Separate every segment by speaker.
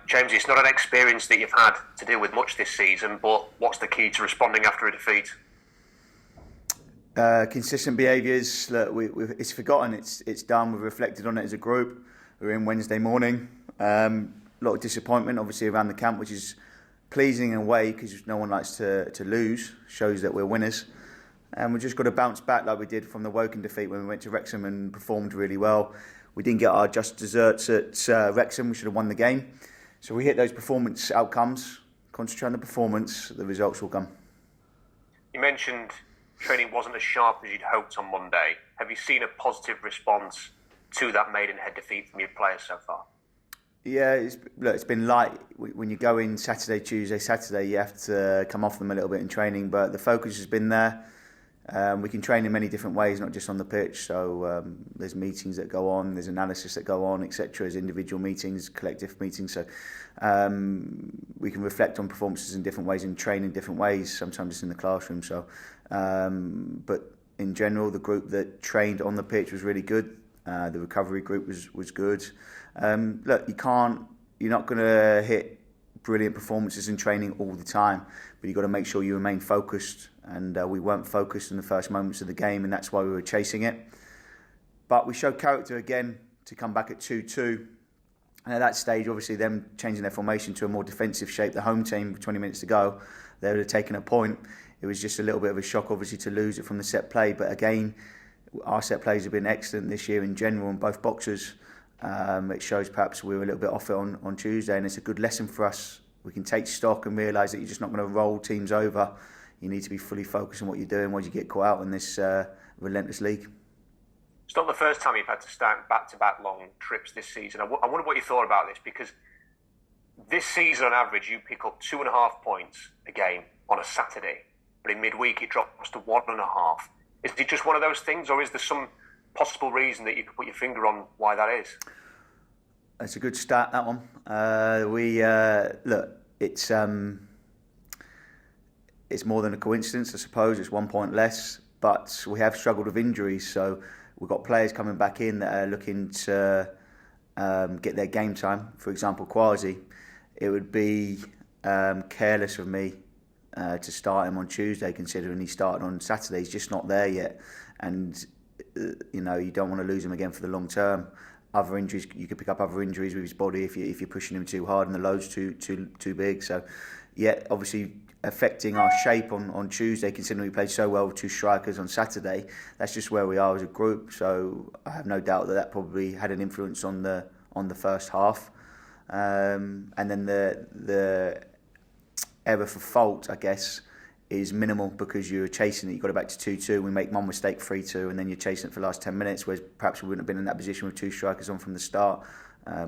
Speaker 1: James, it's not an experience that you've had to deal with much this season, but what's the key to responding after a defeat?
Speaker 2: Consistent behaviours. Look, it's forgotten. It's done. We've reflected on it as a group. We're in Wednesday morning. A lot of disappointment, obviously, around the camp, which is pleasing in a way because no one likes to lose. Shows that we're winners. And we've just got to bounce back like we did from the Woking defeat when we went to Wrexham and performed really well. We didn't get our just desserts at Wrexham. We should have won the game. So we hit those performance outcomes, concentrate on the performance, the results will come.
Speaker 1: You mentioned training wasn't as sharp as you'd hoped on Monday. Have you seen a positive response to that Maidenhead defeat from your players so far?
Speaker 2: Yeah, it's been light. When you go in Saturday, you have to come off them a little bit in training, but the focus has been there. We can train in many different ways, not just on the pitch. So there's meetings that go on, there's analysis that go on, etc. There's individual meetings, collective meetings. So we can reflect on performances in different ways and train in different ways. Sometimes it's in the classroom. So, but in general, the group that trained on the pitch was really good. The recovery group was good. Look, you're not going to hit brilliant performances in training all the time, but you've got to make sure you remain focused. And we weren't focused in the first moments of the game, and that's why we were chasing it. But we showed character again to come back at 2-2. And at that stage, obviously, them changing their formation to a more defensive shape, the home team, 20 minutes to go, they would have taken a point. It was just a little bit of a shock, obviously, to lose it from the set play. But again, our set plays have been excellent this year in general in both boxes. It shows perhaps we were a little bit off it on Tuesday, and it's a good lesson for us. We can take stock and realise that you're just not going to roll teams over. You need to be fully focused on what you're doing once you get caught out in this relentless league.
Speaker 1: It's not the first time you've had to start back-to-back long trips this season. I wonder what you thought about this, because this season on average you pick up 2.5 points a game on a Saturday, but in midweek it drops to 1.5. Is it just one of those things, or is there some possible reason that you could put your finger on why that is?
Speaker 2: It's a good start, that one. Look, it's more than a coincidence, I suppose. It's 1 point less, but we have struggled with injuries. So we've got players coming back in that are looking to get their game time. For example, Quasi. It would be careless of me to start him on Tuesday, considering he started on Saturday. He's just not there yet. And, you don't want to lose him again for the long term. Other injuries, you could pick up other injuries with his body if you're pushing him too hard and the load's too big. So, yeah, obviously affecting our shape on Tuesday, considering we played so well with two strikers on Saturday. That's just where we are as a group. So I have no doubt that probably had an influence on the first half. And then the error for fault, I guess, is minimal because you're chasing it. You got it back to 2-2. We make one mistake, 3-2, and then you're chasing it for the last 10 minutes, whereas perhaps we wouldn't have been in that position with two strikers on from the start.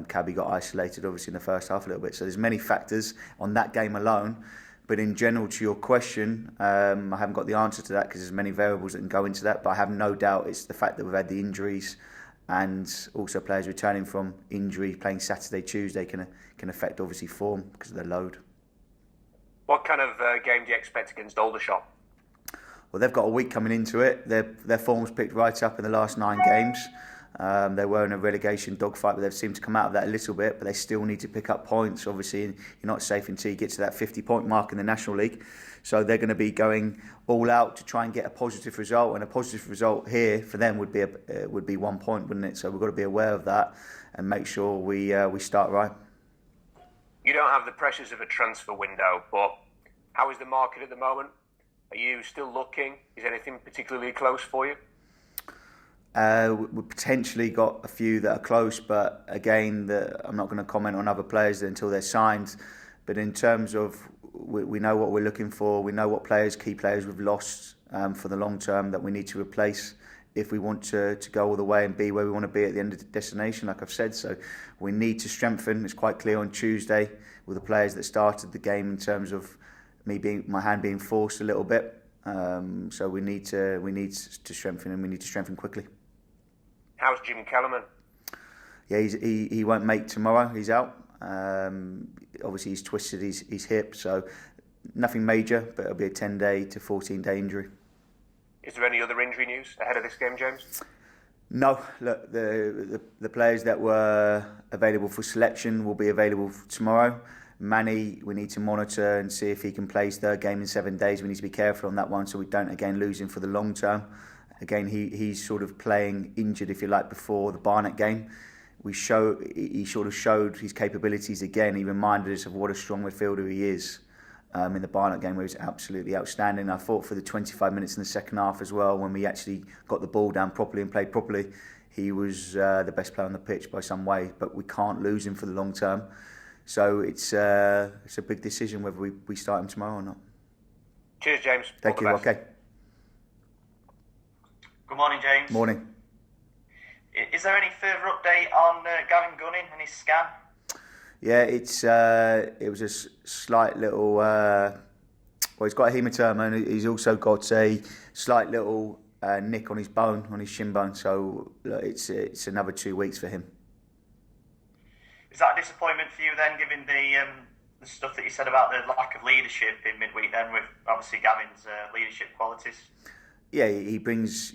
Speaker 2: Cabby got isolated, obviously, in the first half a little bit. So there's many factors on that game alone. But in general, to your question, I haven't got the answer to that because there's many variables that can go into that. But I have no doubt it's the fact that we've had the injuries, and also players returning from injury, playing Saturday, Tuesday can affect obviously form because of the load. What
Speaker 1: kind of game do you expect against Aldershot?
Speaker 2: Well, they've got a week coming into it. Their form's picked right up in the last 9 games. They were in a relegation dogfight, but they've seemed to come out of that a little bit, but they still need to pick up points. Obviously, you're not safe until you get to that 50-point mark in the National League. So they're going to be going all out to try and get a positive result, and a positive result here for them would be 1 point, wouldn't it? So we've got to be aware of that and make sure we start right.
Speaker 1: You don't have the pressures of a transfer window, but how is the market at the moment? Are you still looking? Is anything particularly close for you?
Speaker 2: We've potentially got a few that are close, but again, I'm not going to comment on other players until they're signed. But in terms of, we know what we're looking for. We know what key players we've lost for the long term that we need to replace if we want to go all the way and be where we want to be at the end of the destination, like I've said. So we need to strengthen. It's quite clear on Tuesday with the players that started the game in terms of my hand being forced a little bit. So we need to strengthen, and we need to strengthen quickly.
Speaker 1: How's Jim Kellerman?
Speaker 2: Yeah, he won't make tomorrow. He's out. Obviously, he's twisted his hip, so nothing major, but it'll be a 10-day to 14-day injury.
Speaker 1: Is there any other injury news ahead of this game, James?
Speaker 2: No, look, the players that were available for selection will be available tomorrow. Manny, we need to monitor and see if he can play his third game in 7 days. We need to be careful on that one so we don't again lose him for the long term. Again, he's sort of playing injured, if you like, before the Barnet game. He sort of showed his capabilities again. He reminded us of what a strong midfielder he is. In the Barnet game where he was absolutely outstanding. I thought for the 25 minutes in the second half as well, when we actually got the ball down properly and played properly, he was the best player on the pitch by some way. But we can't lose him for the long term. So it's a big decision whether we start him tomorrow or not.
Speaker 1: Cheers, James.
Speaker 2: Thank you. Okay.
Speaker 3: Good morning, James.
Speaker 2: Morning.
Speaker 3: Is there any further update on Gavin Gunning and his scan?
Speaker 2: Yeah, it was a slight little. Well, he's got a hematoma and he's also got a slight little nick on his bone, on his shin bone. So it's another 2 weeks for him.
Speaker 3: Is that a disappointment for you then, given the stuff that you said about the lack of leadership in midweek? Then, with obviously Gavin's leadership qualities. Yeah,
Speaker 2: he brings.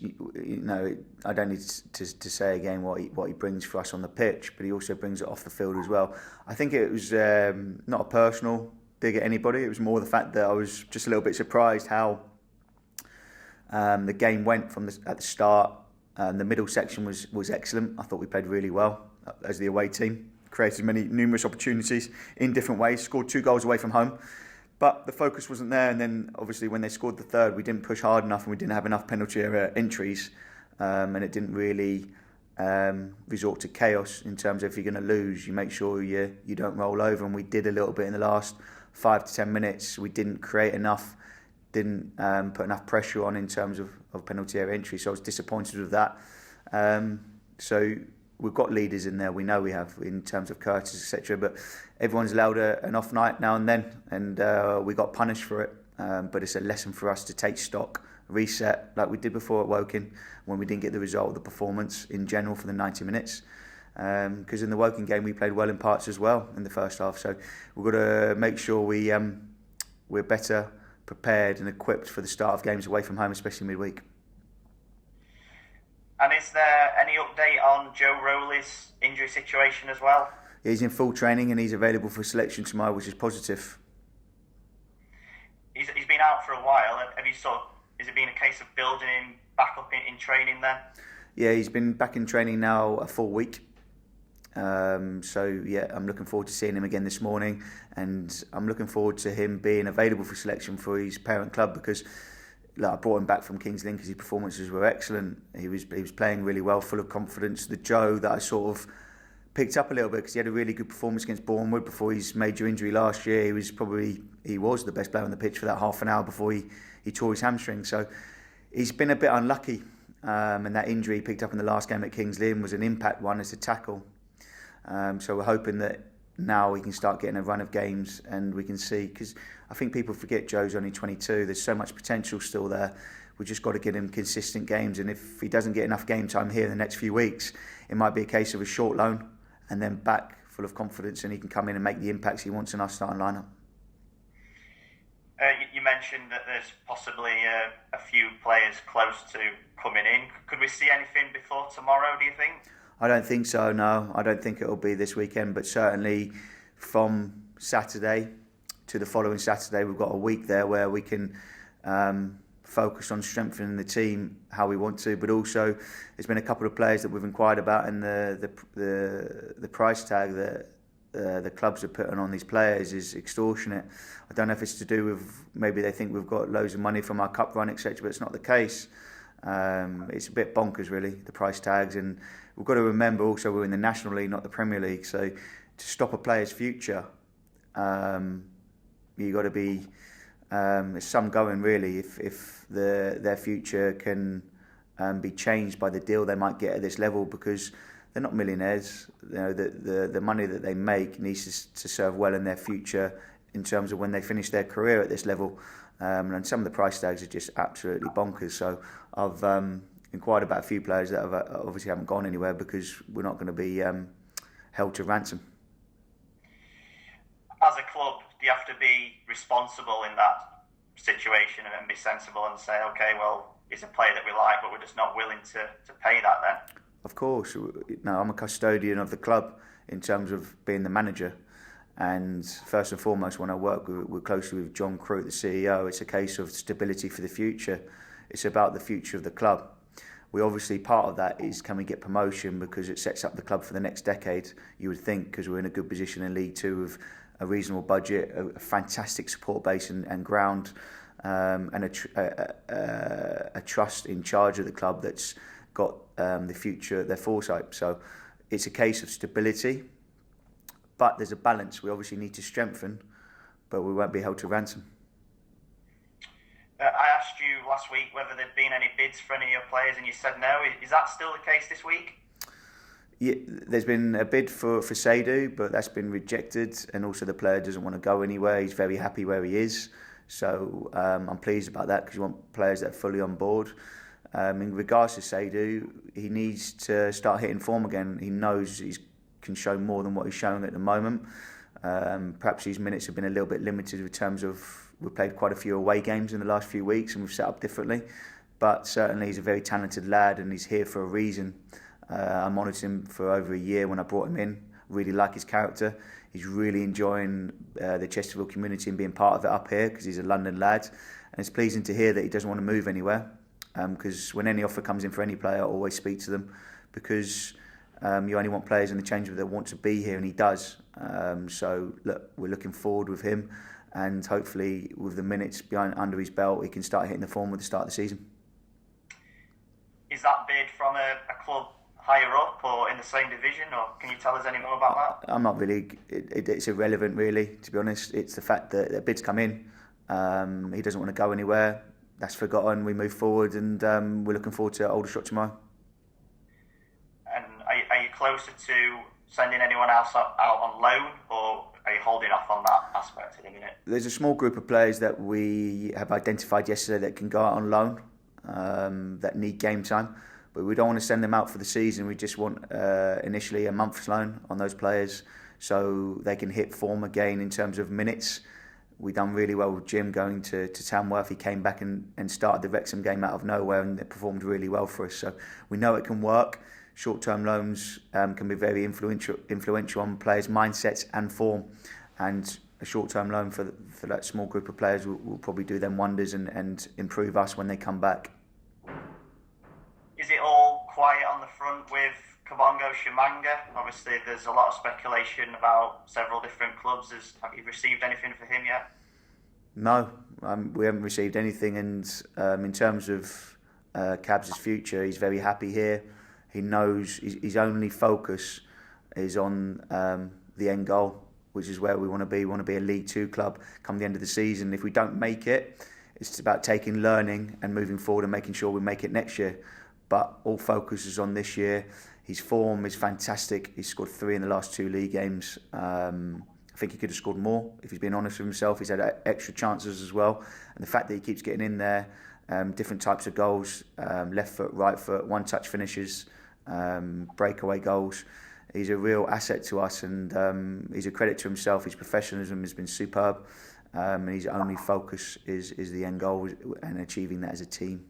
Speaker 2: I don't need to say again what he brings for us on the pitch, but he also brings it off the field as well. I think it was not a personal dig at anybody. It was more the fact that I was just a little bit surprised how the game went at the start. The middle section was excellent. I thought we played really well as the away team. Created numerous opportunities in different ways. Scored 2 goals away from home. But the focus wasn't there, and then obviously when they scored the third, we didn't push hard enough and we didn't have enough penalty area entries, and it didn't really resort to chaos in terms of if you're going to lose, you make sure you don't roll over, and we did a little bit in the last 5 to 10 minutes. We didn't create enough, didn't put enough pressure on in terms of penalty area entry, so I was disappointed with that. So we've got leaders in there, we know we have, in terms of Curtis, etc. But everyone's allowed an off night now and then, and we got punished for it. But it's a lesson for us to take stock, reset, like we did before at Woking, when we didn't get the result of the performance in general for the 90 minutes. Because in the Woking game, we played well in parts as well in the first half. So we've got to make sure we're better prepared and equipped for the start of games away from home, especially midweek.
Speaker 3: And is there any update on Joe Rowley's injury situation as well?
Speaker 2: He's in full training and he's available for selection tomorrow, which is positive.
Speaker 3: He's been out for a while. Has it been a case of building him back up in training then?
Speaker 2: Yeah, he's been back in training now a full week. So yeah, I'm looking forward to seeing him again this morning, and I'm looking forward to him being available for selection for his parent club, because I brought him back from Kings Lynn because his performances were excellent. He was playing really well, full of confidence. The Joe that I sort of picked up a little bit, because he had a really good performance against Bournemouth before his major injury last year. He was the best player on the pitch for that half an hour before he tore his hamstring. So he's been a bit unlucky, and that injury he picked up in the last game at Kings Lynn was an impact one as a tackle. So we're hoping that now we can start getting a run of games and we can see, because I think people forget Joe's only 22. There's so much potential still there. We've just got to get him consistent games, and if he doesn't get enough game time here in the next few weeks, it might be a case of a short loan and then back full of confidence, and he can come in and make the impacts he wants in our starting lineup.
Speaker 3: You mentioned that there's possibly a few players close to coming in. Could we see anything before tomorrow, do you think?
Speaker 2: I don't think so, no. I don't think it'll be this weekend, but certainly from Saturday to the following Saturday, we've got a week there where we can focus on strengthening the team how we want to, but also there's been a couple of players that we've inquired about, and the price tag that the clubs are putting on these players is extortionate. I don't know if it's to do with maybe they think we've got loads of money from our cup run, etc., but it's not the case. It's a bit bonkers, really, the price tags, and we've got to remember also we're in the National League, not the Premier League. So to stop a player's future, you've got to be there's some going, really, if their future can be changed by the deal they might get at this level, because they're not millionaires. You know, the money that they make needs to serve well in their future in terms of when they finish their career at this level. And some of the price tags are just absolutely bonkers. So I've inquired about a few players that obviously haven't gone anywhere, because we're not going to be held to ransom.
Speaker 3: As a club, do you have to be responsible in that situation and be sensible and say, okay, well, he's a player that we like, but we're just not willing to pay that then?
Speaker 2: Of course. No, I'm a custodian of the club in terms of being the manager. And first and foremost, when I work closely with John Crute, the CEO, it's a case of stability for the future. It's about the future of the club. We obviously, part of that is, can we get promotion, because it sets up the club for the next decade, you would think, because we're in a good position in League Two with a reasonable budget, a fantastic support base and ground, and a trust in charge of the club that's got the future at their foresight. So it's a case of stability, but there's a balance we obviously need to strengthen, but we won't be held to ransom.
Speaker 3: I asked you last week whether there'd been any bids for any of your players, and you said no. Is that still the case this week?
Speaker 2: Yeah, there's been a bid for Seydou, but that's been rejected, and also the player doesn't want to go anywhere. He's very happy where he is, so I'm pleased about that, because you want players that are fully on board. In regards to Seydou, he needs to start hitting form again. He knows he can show more than what he's showing at the moment. Perhaps his minutes have been a little bit limited in terms of, we've played quite a few away games in the last few weeks and we've set up differently, but certainly he's a very talented lad and he's here for a reason. I monitored him for over a year when I brought him in. Really like his character. He's really enjoying the Chesterfield community and being part of it up here, because he's a London lad, and it's pleasing to hear that he doesn't want to move anywhere, because when any offer comes in for any player, I always speak to them, because you only want players in the change room that want to be here, and he does. So look, we're looking forward with him, and hopefully with the minutes under his belt, he can start hitting the form at the start of the season.
Speaker 3: Is that bid from a club higher up or in the same division, or can you tell us any more about that?
Speaker 2: I'm not really. It's irrelevant, really, to be honest. It's the fact that the bids come in. He doesn't want to go anywhere. That's forgotten. We move forward, and we're looking forward to Aldershot tomorrow.
Speaker 3: And are you closer to sending anyone else out on loan, or are you holding off on that aspect at the minute?
Speaker 2: There's a small group of players that we have identified yesterday that can go out on loan, that need game time, but we don't want to send them out for the season. We just want initially a month's loan on those players so they can hit form again in terms of minutes. We done really well with Jim going to Tamworth. He came back and started the Wrexham game out of nowhere, and it performed really well for us. So we know it can work. Short-term loans can be very influential on players' mindsets and form, and a short-term loan for that small group of players will probably do them wonders and improve us when they come back.
Speaker 3: Is it all quiet on the front with Kabongo Shimanga? Obviously, there's a lot of speculation about several different clubs. Have you received anything for him yet?
Speaker 2: No, we haven't received anything. And in terms of Cabs' future, he's very happy here. He knows his only focus is on the end goal, which is where we want to be. We want to be a League Two club come the end of the season. If we don't make it, it's about taking learning and moving forward and making sure we make it next year. But all focus is on this year. His form is fantastic. He's scored 3 in the last 2 league games. I think he could have scored more if he's been honest with himself. He's had extra chances as well. And the fact that he keeps getting in there, different types of goals, left foot, right foot, one-touch finishes, breakaway goals. He's a real asset to us, and he's a credit to himself. His professionalism has been superb, and his only focus is the end goal and achieving that as a team.